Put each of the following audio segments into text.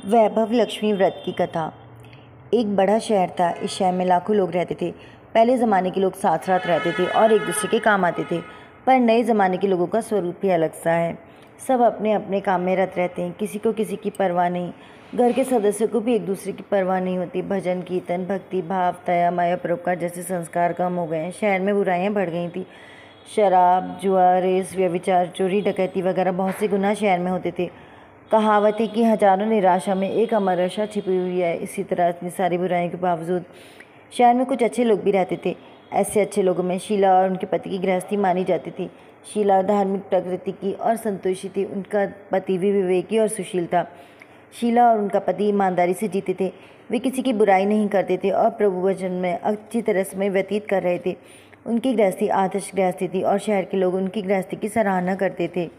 वैभव लक्ष्मी व्रत की कथा। एक बड़ा शहर था। इस शहर में लाखों लोग रहते थे। पहले ज़माने के लोग साथ साथ रहते थे और एक दूसरे के काम आते थे, पर नए ज़माने के लोगों का स्वरूप ही अलग सा है। सब अपने अपने काम में रत रहते हैं, किसी को किसी की परवाह नहीं। घर के सदस्यों को भी एक दूसरे की परवाह नहीं होती। भजन कीर्तन, भक्ति भाव, दया माया, परोपकार जैसे संस्कार कम हो गए हैं। शहर में बुराइयाँ बढ़ गई थी। शराब, जुआ, रेस, व्यभिचार, चोरी, डकैती वगैरह बहुत से गुनाह शहर में होते थे। कहावत है कि हजारों निराशा में एक अमर आशा छिपी हुई है। इसी तरह इतनी सारी बुराइयों के बावजूद शहर में कुछ अच्छे लोग भी रहते थे। ऐसे अच्छे लोगों में शीला और उनके पति की गृहस्थी मानी जाती थी। शीला धार्मिक प्रकृति की और संतोषी थी। उनका पति भी विवेकी और सुशील था। शीला और उनका पति ईमानदारी से जीते थे। वे किसी की बुराई नहीं करते थे और प्रभु वचन में अच्छी तरह समय व्यतीत कर रहे थे। उनकी गृहस्थी आदर्श गृहस्थी थी और शहर के लोग उनकी गृहस्थी की सराहना करते थे।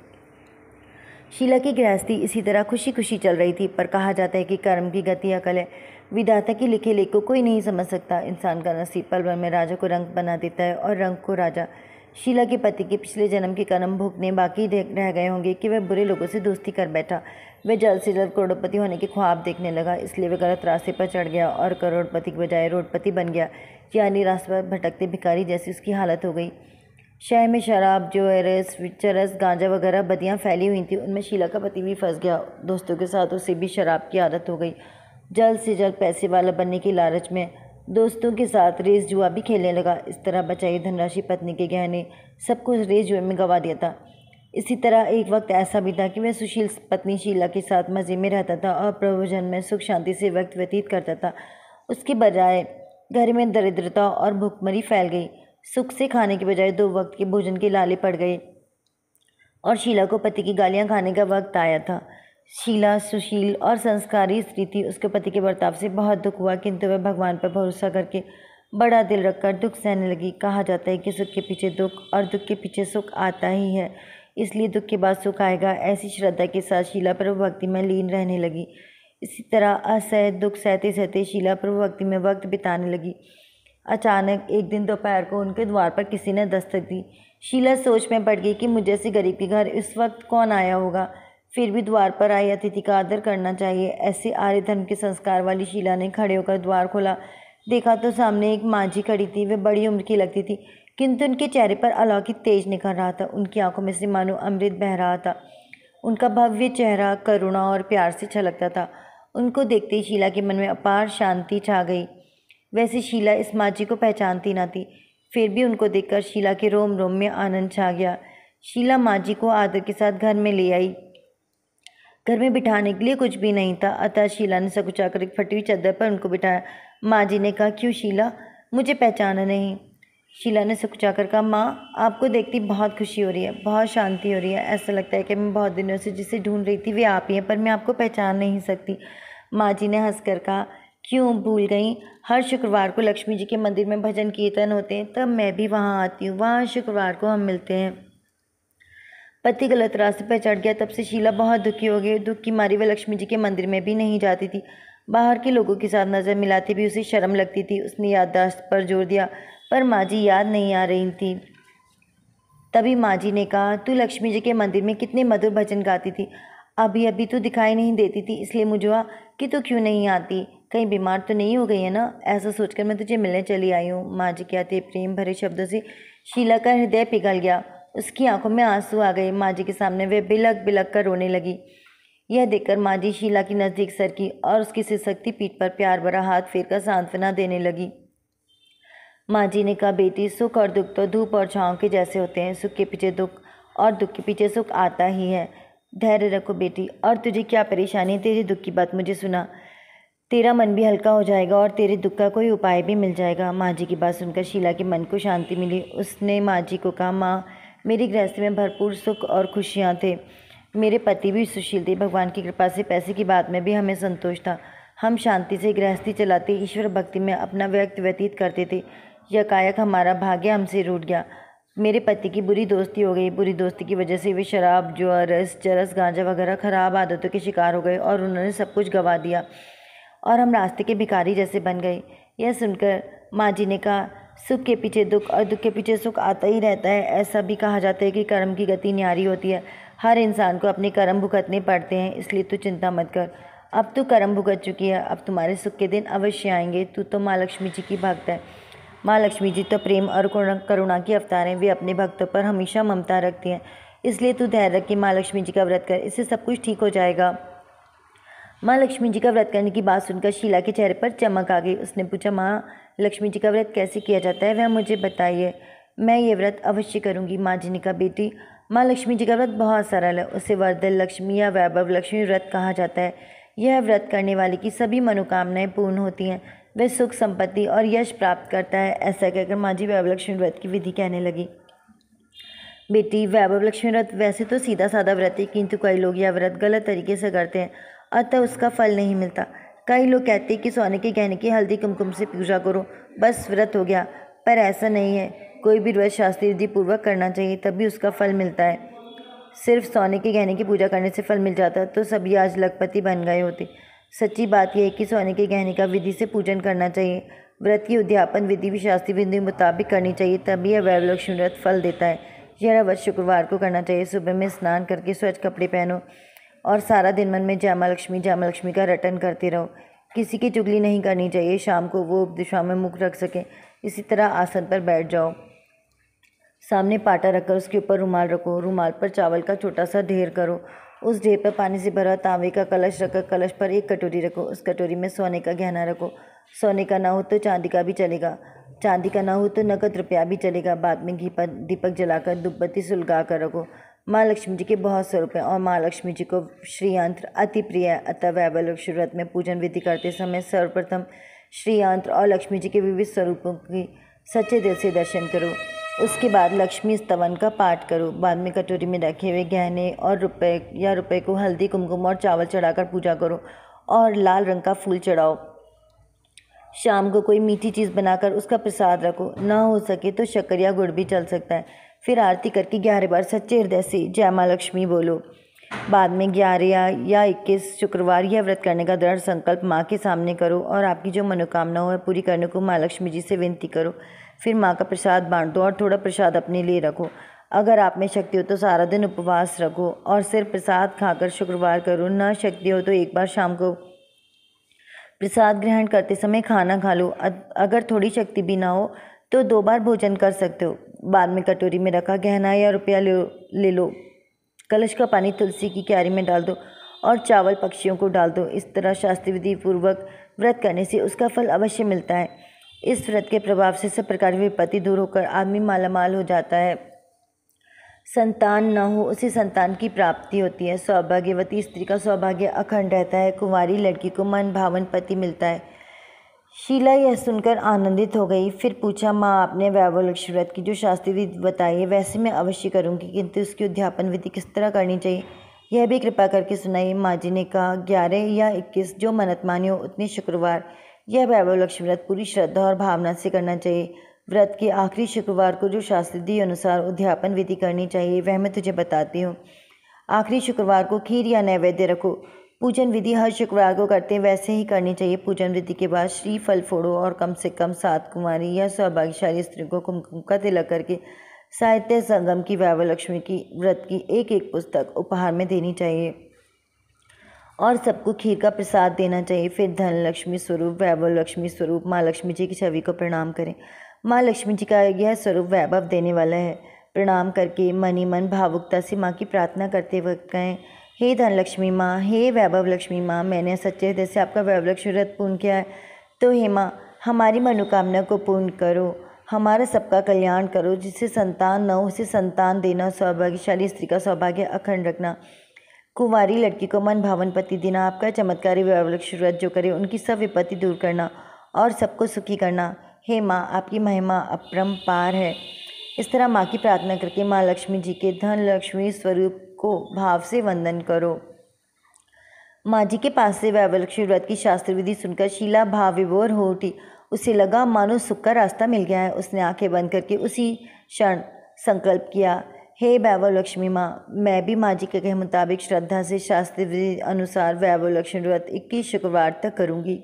शीला की गृहस्थी इसी तरह खुशी खुशी चल रही थी, पर कहा जाता है कि कर्म की गति अकल है। विधाता के लिखे लेख को कोई नहीं समझ सकता। इंसान का नसीब पल भर में राजा को रंग बना देता है और रंग को राजा। शीला के पति के पिछले जन्म के कर्म भोगने बाकी रह गए होंगे कि वह बुरे लोगों से दोस्ती कर बैठा। वह जल्द से जल्द करोड़पति होने के ख्वाब देखने लगा, इसलिए वह गलत रास्ते पर चढ़ गया और करोड़पति के बजाय रोडपति बन गया, यानी रास्ते पर भटकते भिखारी जैसी उसकी हालत हो गई। शहर में शराब, जुएरस, चरस, गांजा वगैरह बदियाँ फैली हुई थी। उनमें शीला का पति भी फंस गया। दोस्तों के साथ उसे भी शराब की आदत हो गई। जल्द से जल्द पैसे वाला बनने की लालच में दोस्तों के साथ रेस जुआ भी खेलने लगा। इस तरह बचाई धनराशि, पत्नी के गहने, सब कुछ रेस जुए में गंवा दिया था। इसी तरह एक वक्त ऐसा भी था कि वह सुशील पत्नी शीला के साथ मज़े में रहता था और प्रभुजन में सुख शांति से वक्त व्यतीत करता था। उसके बजाय घर में दरिद्रता और भूखमरी फैल गई। सुख से खाने के बजाय 2 वक्त के भोजन के लाले पड़ गए और शीला को पति की गालियां खाने का वक्त आया था। शीला सुशील और संस्कारी स्त्री थी। उसके पति के बर्ताव से बहुत दुख हुआ, किंतु वह भगवान पर भरोसा करके बड़ा दिल रखकर दुख सहने लगी। कहा जाता है कि सुख के पीछे दुख और दुख के पीछे सुख आता ही है, इसलिए दुख के बाद सुख आएगा। ऐसी श्रद्धा के साथ शीला प्रभु भक्ति में लीन रहने लगी। इसी तरह असह्य दुख सहते सहते शीला प्रभु भक्ति में वक्त बिताने लगी। अचानक एक दिन दोपहर को उनके द्वार पर किसी ने दस्तक दी। शीला सोच में पड़ गई कि मुझ जैसी गरीब के घर इस वक्त कौन आया होगा। फिर भी द्वार पर आए अतिथि का आदर करना चाहिए। ऐसे आर्य धर्म के संस्कार वाली शीला ने खड़े होकर द्वार खोला। देखा तो सामने एक माझी खड़ी थी। वे बड़ी उम्र की लगती थी, किंतु उनके चेहरे पर अलौकिक तेज निखर रहा था। उनकी आंखों में से मानो अमृत बह रहा था। उनका भव्य चेहरा करुणा और प्यार से छलकता था। उनको देखते ही शीला के मन में अपार शांति छा गई। वैसे शीला इस माझी को पहचानती न थी, फिर भी उनको देखकर शीला के रोम रोम में आनंद छा गया। शीला माझी को आदर के साथ घर में ले आई। घर में बिठाने के लिए कुछ भी नहीं था, अतः शीला ने सकुचाकर एक फटी हुई चादर पर उनको बिठाया। माझी ने कहा, क्यों शीला, मुझे पहचाना नहीं? शीला ने सकुचाकर कहा, माँ, आपको देखती बहुत खुशी हो रही है, बहुत शांति हो रही है। ऐसा लगता है कि मैं बहुत दिनों से जिसे ढूंढ रही थी वे आप ही हैं, पर मैं आपको पहचान नहीं सकती। माझी ने हंसकर कहा, क्यों भूल गई? हर शुक्रवार को लक्ष्मी जी के मंदिर में भजन कीर्तन होते हैं, तब मैं भी वहाँ आती हूँ। वहाँ शुक्रवार को हम मिलते हैं। पति गलत रास्ते पर चढ़ गया, तब से शीला बहुत दुखी हो गई। दुख की मारी वह लक्ष्मी जी के मंदिर में भी नहीं जाती थी। बाहर के लोगों के साथ नज़र मिलाते भी उसे शर्म लगती थी। उसने याददाश्त पर जोर दिया, पर माझी याद नहीं आ रही थी। तभी माझी ने कहा, तू लक्ष्मी जी के मंदिर में कितने मधुर भजन गाती थी, अभी अभी तो दिखाई नहीं देती थी, इसलिए मुझे हुआ कि तू क्यों नहीं आती। कहीं बीमार तो नहीं हो गई है ना? ऐसा सोचकर मैं तुझे मिलने चली आई हूँ। माझी के आते प्रेम भरे शब्दों से शीला का हृदय पिघल गया। उसकी आंखों में आंसू आ गए। माझी के सामने वे बिलक बिलक कर रोने लगी। यह देखकर माझी शीला की नज़दीक सरकी और उसकी सिसकती पीठ पर प्यार भरा हाथ फेर कर सांत्वना देने लगी। माझी ने कहा, बेटी, सुख और दुख तो धूप और छाँव के जैसे होते हैं। सुख के पीछे दुख और दुख के पीछे सुख आता ही है। धैर्य रखो बेटी। और तुझे क्या परेशानी? तेरे दुख की बात मुझे सुना, तेरा मन भी हल्का हो जाएगा और तेरे दुख का कोई उपाय भी मिल जाएगा। माझी की बात सुनकर शीला के मन को शांति मिली। उसने माझी को कहा, माँ, मेरी गृहस्थी में भरपूर सुख और खुशियाँ थे। मेरे पति भी सुशील थे। भगवान की कृपा से पैसे की बात में भी हमें संतोष था। हम शांति से गृहस्थी चलाते ईश्वर भक्ति में अपना वक्त व्यतीत करते थे। यकायक हमारा भाग्य हमसे रूठ गया। मेरे पति की बुरी दोस्ती हो गई। बुरी दोस्ती की वजह से वे शराब, जुआ, रस, चरस, गांजा वगैरह खराब आदतों के शिकार हो गए और उन्होंने सब कुछ गंवा दिया और हम रास्ते के भिखारी जैसे बन गए। यह सुनकर माझी ने कहा, सुख के पीछे दुख और दुख के पीछे सुख आता ही रहता है। ऐसा भी कहा जाता है कि कर्म की गति न्यारी होती है। हर इंसान को अपने कर्म भुगतने पड़ते हैं, इसलिए तू चिंता मत कर। अब तो कर्म भुगत चुकी है, अब तुम्हारे सुख के दिन अवश्य आएंगे। तू तो माँ लक्ष्मी जी की भक्त है। माँ लक्ष्मी जी तो प्रेम और करुणा की अवतार हैं। वे अपने भक्तों पर हमेशा ममता रखती हैं। इसलिए तू धैर्य रख के माँ लक्ष्मी जी का व्रत कर, इससे सब कुछ ठीक हो जाएगा। माँ लक्ष्मी जी का व्रत करने की बात सुनकर शीला के चेहरे पर चमक आ गई। उसने पूछा, माँ लक्ष्मी जी का व्रत कैसे किया जाता है, वह मुझे बताइए। मैं ये व्रत अवश्य करूँगी। माँ जी ने कहा, बेटी माँ लक्ष्मी जी का व्रत बहुत सरल है। उसे वर्धन लक्ष्मी या वैभव लक्ष्मी व्रत कहा जाता है। यह व्रत करने वाले की सभी मनोकामनाएं पूर्ण होती हैं। वह सुख संपत्ति और यश प्राप्त करता है। ऐसा कहकर माँ जी वैभव लक्ष्मी व्रत की विधि कहने लगी। बेटी वैभव लक्ष्मी व्रत वैसे तो सीधा साधा व्रत है, किंतु कई लोग यह व्रत गलत तरीके से करते हैं, अतः उसका फल नहीं मिलता। कई लोग कहते हैं कि सोने के गहने की हल्दी कुमकुम से पूजा करो, बस व्रत हो गया, पर ऐसा नहीं है। कोई भी व्रत शास्त्रीय विधि पूर्वक करना चाहिए, तभी उसका फल मिलता है। सिर्फ सोने के गहने की पूजा करने से फल मिल जाता तो सभी आज लखपति बन गए होते। सच्ची बात यह है कि सोने के गहने का विधि से पूजन करना चाहिए। व्रत की उद्यापन विधि भी शास्त्रीय विधि मुताबिक करनी चाहिए, तभी यह वैभव लक्ष्मी व्रत फल देता है। यह व्रत शुक्रवार को करना चाहिए। सुबह में स्नान करके स्वच्छ कपड़े पहनो और सारा दिन मन में जय माँ लक्ष्मी का रटन करते रहो। किसी की चुगली नहीं करनी चाहिए। शाम को वो दिशा में मुख रख सके, इसी तरह आसन पर बैठ जाओ। सामने पाटा रखकर उसके ऊपर रुमाल रखो। रुमाल पर चावल का छोटा सा ढेर करो। उस ढेर पर पानी से भरा तांबे का कलश रखकर कलश पर एक कटोरी रखो। उस कटोरी में सोने का गहना रखो। सोने का ना हो तो चांदी का भी चलेगा, चांदी का ना हो तो नकद रुपया भी चलेगा। बाद में घी पर दीपक जलाकर धूपबत्ती सुलगा कर रखो। माँ लक्ष्मी जी के बहुत स्वरूप हैं और माँ लक्ष्मी जी को श्री यंत्र अति प्रिय है। अतः वैभव लक्ष्मी व्रत में पूजन विधि करते समय सर्वप्रथम श्री यंत्र और लक्ष्मी जी के विविध स्वरूपों की सच्चे दिल से दर्शन करो। उसके बाद लक्ष्मी स्तवन का पाठ करो। बाद में कटोरी में रखे हुए गहने और रुपए को हल्दी कुमकुम और चावल चढ़ाकर पूजा करो और लाल रंग का फूल चढ़ाओ। शाम को कोई मीठी चीज़ बनाकर उसका प्रसाद रखो। ना हो सके तो शक्कर या गुड़ भी चल सकता है। फिर आरती करके 11 बार सच्चे हृदय से जय माँ लक्ष्मी बोलो। बाद में 11 या 21 शुक्रवार यह व्रत करने का दृढ़ संकल्प माँ के सामने करो और आपकी जो मनोकामना हो पूरी करने को माँ लक्ष्मी जी से विनती करो। फिर माँ का प्रसाद बांट दो और थोड़ा प्रसाद अपने लिए रखो। अगर आप में शक्ति हो तो सारा दिन उपवास रखो और सिर्फ प्रसाद खाकर शुक्रवार करो। न शक्ति हो तो एक बार शाम को प्रसाद ग्रहण करते समय खाना खा लो। अगर थोड़ी शक्ति भी ना हो तो 2 बार भोजन कर सकते हो। बाद में कटोरी में रखा गहना या रुपया ले लो। कलश का पानी तुलसी की क्यारी में डाल दो और चावल पक्षियों को डाल दो। इस तरह शास्त्रीय विधि पूर्वक व्रत करने से उसका फल अवश्य मिलता है। इस व्रत के प्रभाव से सब प्रकार की विपत्ति दूर होकर आदमी मालामाल हो जाता है। संतान न हो उसे संतान की प्राप्ति होती है। सौभाग्यवती स्त्री का सौभाग्य अखंड रहता है। कुंवारी लड़की को मन भावन पति मिलता है। शीला यह सुनकर आनंदित हो गई। फिर पूछा, माँ आपने वैभव लक्ष्मी व्रत की जो शास्त्रीय विधि बताई है वैसे मैं अवश्य करूँगी, किंतु उसकी उद्यापन विधि किस तरह करनी चाहिए यह भी कृपा करके सुनाइए। माँ जी ने कहा, 11 या 21 जो मन्नत मानी हो उतनी शुक्रवार यह वैभव लक्ष्मी व्रत पूरी श्रद्धा और भावना से करना चाहिए। व्रत के आखिरी शुक्रवार को जो शास्त्रीय विधि अनुसार उद्यापन विधि करनी चाहिए वह मैं तुझे बताती हूँ। आखिरी शुक्रवार को खीर या नैवेद्य रखो। पूजन विधि हर शुक्रवार को करते हैं वैसे ही करनी चाहिए। पूजन विधि के बाद श्रीफल फोड़ो और कम से कम 7 कुंवारी या सौभाग्यशाली स्त्रियों को कुमकुम का तिलक करके साहित्य संगम की वैभव लक्ष्मी की व्रत की एक पुस्तक उपहार में देनी चाहिए और सबको खीर का प्रसाद देना चाहिए। फिर धन लक्ष्मी स्वरूप वैभव लक्ष्मी स्वरूप माँ लक्ष्मी जी की छवि को प्रणाम करें। माँ लक्ष्मी जी का यह स्वरूप वैभव देने वाला है। प्रणाम करके मनी मन भावुकता से माँ की प्रार्थना करते वक्त कहें, हे धन लक्ष्मी माँ, हे वैभव लक्ष्मी माँ, मैंने सच्चे हृदय से आपका वैभव लक्ष्मी व्रत पूर्ण किया है, तो हे माँ हमारी मनोकामना को पूर्ण करो, हमारा सबका कल्याण करो। जिसे संतान न हो उसे संतान देना, सौभाग्यशाली स्त्री का सौभाग्य अखंड रखना, कुंवारी लड़की को मन भावन पति देना, आपका चमत्कारी वैभव लक्ष्मी व्रत जो करे उनकी सब विपत्ति दूर करना और सबको सुखी करना। हे माँ आपकी महिमा अपरंपार है। इस तरह माँ की प्रार्थना करके माँ लक्ष्मी जी के धन लक्ष्मी स्वरूप को भाव से वंदन करो। माँ जी के पास से वैभव लक्ष्मी व्रत की शास्त्र विधि सुनकर शीला भाव विभोर हो उठी। उसे लगा मानो सुख का रास्ता मिल गया है। उसने आंखें बंद करके उसी क्षण संकल्प किया, हे वैभव लक्ष्मी माँ, मैं भी माँ जी के कहे मुताबिक श्रद्धा से शास्त्र विधि अनुसार वैभव लक्ष्मी व्रत 21 शुक्रवार तक करूँगी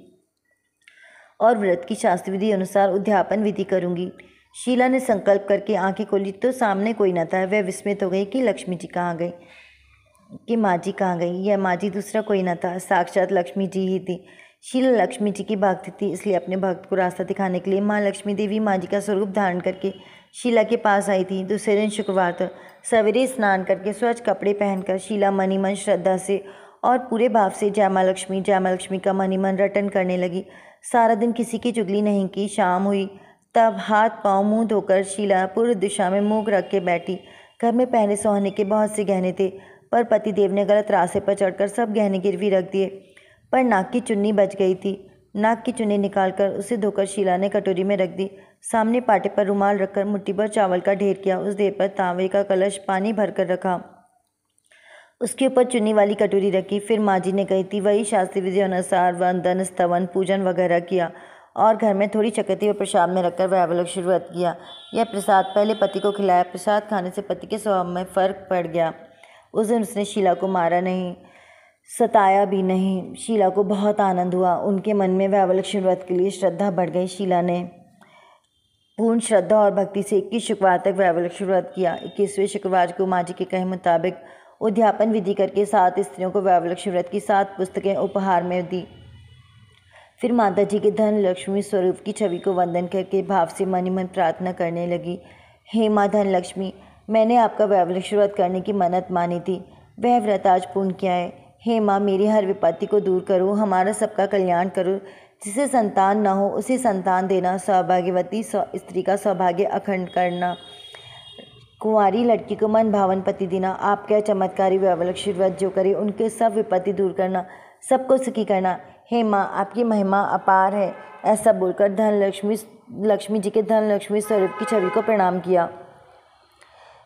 और व्रत की शास्त्र विधि अनुसार उद्यापन विधि करूँगी। शीला ने संकल्प करके आंखें खोली तो सामने कोई न था। वह विस्मित हो गई कि लक्ष्मी जी कहाँ गई। कि माँ जी कहाँ गई। यह माँ जी दूसरा कोई न था, साक्षात लक्ष्मी जी ही थी। शीला लक्ष्मी जी की भक्त थी, इसलिए अपने भक्त को रास्ता दिखाने के लिए माँ लक्ष्मी देवी माँ जी का स्वरूप धारण करके शीला के पास आई थी। दूसरे दिन शुक्रवार था। सवेरे स्नान करके स्वच्छ कपड़े पहनकर शीला मनी मन श्रद्धा से और पूरे भाव से जय माँ लक्ष्मी का मनी मन रटन करने लगी। सारा दिन किसी की चुगली नहीं की। शाम हुई तब हाथ पाँव मुंह धोकर शीला पूर्व दिशा में मुँह रख के बैठी। घर में पहले सोने के बहुत से गहने थे, पर पतिदेव ने गलत रास्ते पर चढ़कर सब गहने गिरवी रख दिए। पर नाक की चुन्नी बच गई थी। नाक की चुन्नी निकालकर उसे धोकर शीला ने कटोरी में रख दी। सामने पाटे पर रुमाल रखकर मुट्ठी भर चावल का ढेर किया। उस ढेर पर तांबे का कलश पानी भरकर रखा। उसके ऊपर चुन्नी वाली कटोरी रखी। फिर माँ जी ने कही थी वही शास्त्रीय विधि अनुसार वंदन स्तवन पूजन वगैरह किया और घर में थोड़ी चकती व प्रसाद में रखकर वैवलक्ष्मी व्रत किया। यह प्रसाद पहले पति को खिलाया। प्रसाद खाने से पति के स्वभाव में फर्क पड़ गया। उस दिन उसने शीला को मारा नहीं, सताया भी नहीं। शीला को बहुत आनंद हुआ। उनके मन में वैवलक्ष्मी व्रत के लिए श्रद्धा बढ़ गई। शीला ने पूर्ण श्रद्धा और भक्ति से 21 शुक्रवार तक वैवलक्ष्मी व्रत किया। 21वें शुक्रवार को माँ जी के कहे मुताबिक उद्यापन विधि करके 7 स्त्रियों को वैवलक्ष्मी व्रत की 7 पुस्तकें उपहार में दी। फिर माता जी के धन लक्ष्मी स्वरूप की छवि को वंदन करके भाव से मनी मन प्रार्थना करने लगी। हे माँ धन लक्ष्मी, मैंने आपका वैवलक्ष्मी व्रत करने की मन्नत मानी थी, वह व्रत आज पूर्ण किया है। हे माँ, मेरी हर विपत्ति को दूर करो, हमारा सबका कल्याण करो। जिसे संतान न हो उसे संतान देना, सौभाग्यवती स्त्री का सौभाग्य अखंड करना, कुंवारी लड़की को मन भावन पति देना, आपका चमत्कारी वैवलक्ष्मी व्रत जो करे उनके सब विपत्ति दूर करना, सबको सुखी करना। हे माँ, आपकी महिमा अपार है। ऐसा बोलकर लक्ष्मी जी के धन लक्ष्मी स्वरूप की छवि को प्रणाम किया।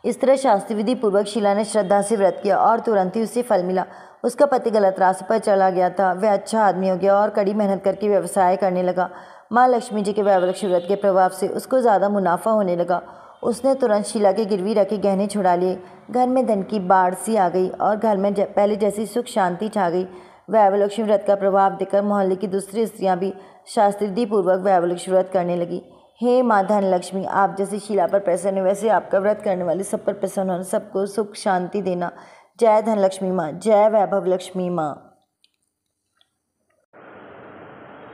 इस तरह शास्त्रीय विधि पूर्वक शीला ने श्रद्धा से व्रत किया और तुरंत ही उसे फल मिला। उसका पति गलत रास्ते पर चला गया था, वह अच्छा आदमी हो गया और कड़ी मेहनत करके व्यवसाय करने लगा। माँ लक्ष्मी जी के वैवलक्ष्मी व्रत के प्रभाव से उसको ज़्यादा मुनाफा होने लगा। उसने तुरंत शीला के गिरवी रखे गहने छुड़ा लिए। घर में धन की बाढ़ सी आ गई और घर में पहले जैसी सुख शांति छा गई। वैवलक्ष्मी व्रत का प्रभाव देखकर मोहल्ले की दूसरी स्त्रियां भी शास्त्रीय पूर्वक वैवलक्ष्मी व्रत करने लगी। हे माँ धन लक्ष्मी, आप जैसे शीला पर प्रसन्न है वैसे आपका व्रत करने वाले सब पर प्रसन्न होना, सबको सुख शांति देना। जय धन लक्ष्मी माँ, जय वैभव लक्ष्मी माँ।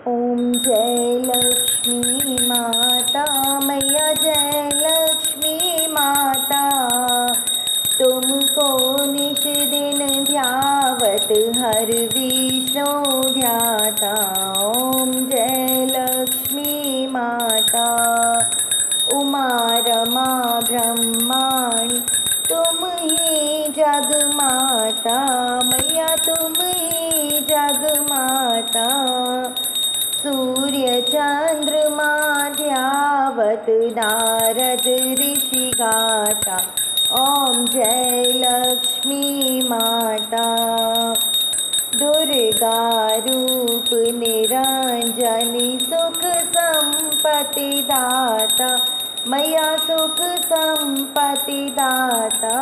ओम जय लक्ष्मी माता मैया, जय लक्ष्मी माता, तुमको निश दिन ध्यावत हर विष्णु ध्याता। ओम जय लक्ष्मी माता, उमा रमा ब्रह्माणी, तुम ही जग माता मैया, तुम ही जग माता। सूर्य चंद्रमा ध्यावत नारद ऋषि गाता। ओम जय लक्ष्मी माता, दुर्गा रूप निरंजनी, सुख संपत्ति दाता मैया, सुख संपत्ति दाता।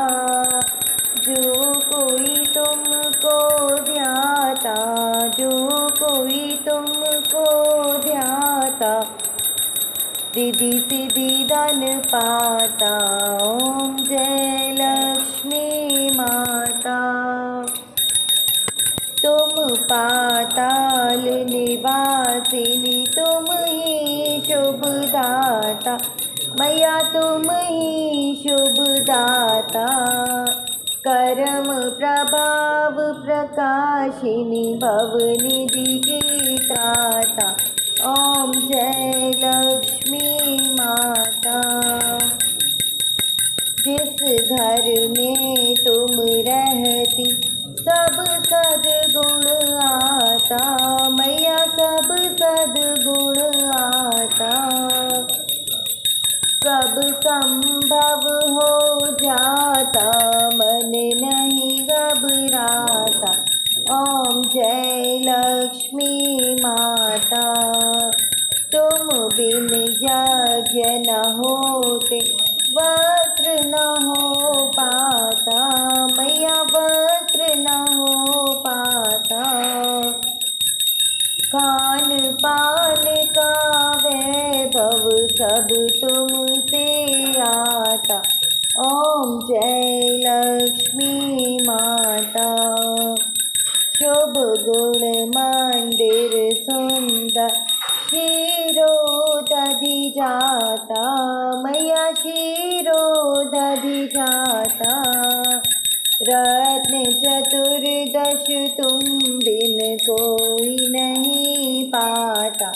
जो कोई तुमको ध्याता, जो कोई तुमको ध्याता, रिद्धि सिद्धि धन पाता। ओम जय लक्ष्मी माता, तुम पाताल निवासिनी, तुम ही शुभ दाता मैया, तुम ही शुभ दाता। कर्म प्रभाव प्रकाशिनी, भवनिधि की त्राता। ओम जय लक्ष्मी माता, जिस घर में तुम रहती सब सद्गुण आता मैया, सब सद्गुण आता। सब संभव हो जाता, मन नहीं घबराता। ओम जय लक्ष्मी माता, तुम बिन यज्ञ न होते, वस्त्र न हो पाता मैया, वस्त्र न हो पाता। खान पान का वैभव सब तुमसे आता। ओम जय लक्ष्मी माता। शुभ गुण मंदिर सुंदर क्षीरोदधि जाता, मैया क्षीरोदधि जाता। रत्न चतुर्दश तुम बिन कोई नहीं पाता।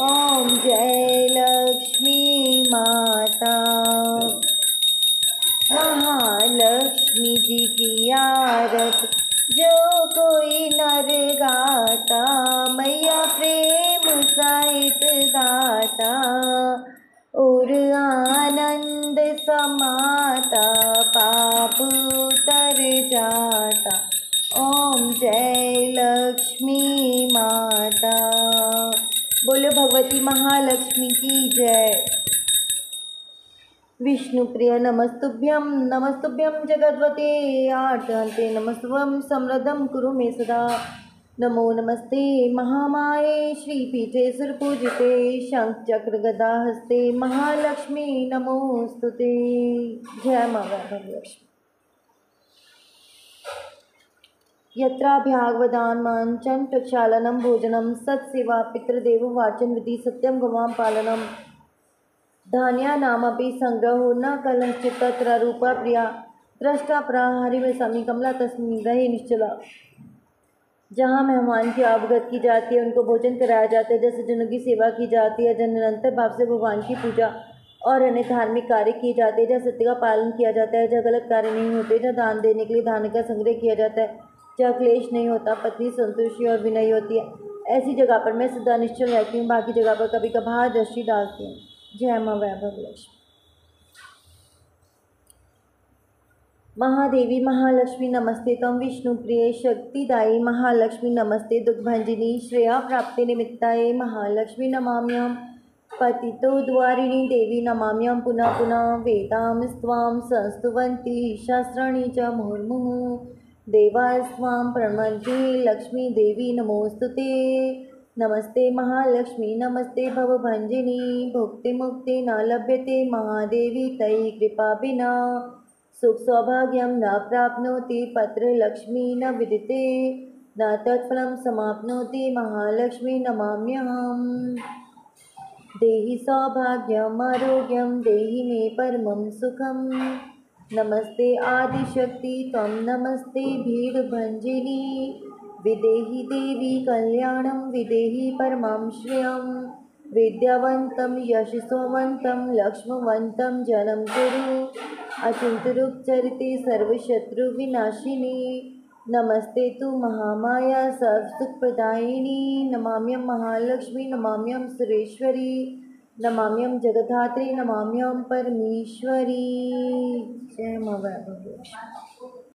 ओम जय लक्ष्मी माता। महालक्ष्मी जी की आरती जो कोई नर गाता, मैया प्रेम सहित गाता। और आनंद समाता पाप उतर जाता। ओम जय लक्ष्मी माता। बोलो भगवती महालक्ष्मी की जय। विष्णुप्रिय नमस्तुभ्यं नमस्तुभ्यं जगद्वते आर्तहन्ते नमस्त्वं समृद्धं कुरु मे सदा। नमो नमस्ते महामाये श्रीपीठे सुरपूजिते शंखचक्र गदाहस्ते महालक्ष्मी नमोस्तुते। जय मां वैभवलक्ष्मी। यत्राभ्यागवदान्माञ्चं प्रक्षालनं भोजनं सत्सेवा पितृदेववाचन विधि सत्यं गवां पालनम् धान्यानामपि संग्रहो न कलंश्चित् तत्र रूपा प्रिया दृष्टा प्रहारी में स्वामी कमला तस्मिन् रहे निश्चला। जहाँ मेहमान की अवगत की जाती है, उनको भोजन कराया जाता है, जैसे जनों की सेवा की जाती है, जहाँ निरंतर भाव से भगवान की पूजा और अन्य धार्मिक कार्य किए जाते हैं, जहाँ सत्य का पालन किया जाता है, जहाँ गलत कार्य नहीं होते, जहाँ दान देने के लिए दान का संग्रह किया जाता है, जहाँ क्लेश नहीं होता, पत्नी संतुष्टि और विनयी होती है, ऐसी जगह पर मैं सदा निश्चल रहती हूँ। बाकी जगह पर कभी कभार दृष्टि डालती हूँ। जय मां वैभवलक्ष्मी। महादेवी महालक्ष्मी नमस्ते तम विष्णुप्रिये शक्तिदायी महालक्ष्मी नमस्ते दुःखभंजिनी श्रेया प्राप्ति निमित्ताये महालक्ष्मी नमाम्यहम्। पतितो द्वारिणी देवी नमाम्यहं पुनः पुनः। वेदां स्वां संस्तुवन्ति शास्त्राणि च मुहुर्मुहुः। देवास्त्वां प्रणमन्ति लक्ष्मी देवी नमोस्तुते। नमस्ते महालक्ष्मी नमस्ते भवभंजिनी। भुक्ति मुक्ति न लभ्यते महादेवी तयि कृपा विना। सुख सौभाग्यं न प्राप्नोति पत्र लक्ष्मी न विदिते न तत्फलं समाप्नोति महालक्ष्मी नमाम्यहम्। देहि सौभाग्यम् आरोग्यं देहि मे परमं सुखम्। नमस्ते आदिशक्ति त्वं नमस्ते भीडभंजिनी। विदेहि देवी कल्याणं विदेहि परमां श्रियं। विद्यावन्तं यशस्वन्तं लक्ष्मवन्तं जनं कुरु। अचिन्त्यरूपचरिते सर्वशत्रुविनाशिनी। नमस्ते तु महामाया सर्वसुखप्रदायिनी। नमाम्यं महालक्ष्मी नमाम्यं सुरेश्वरी नमाम्यं जगद्धात्री नमाम्यं परमेश्वरी। जय मां वैभवलक्ष्मी।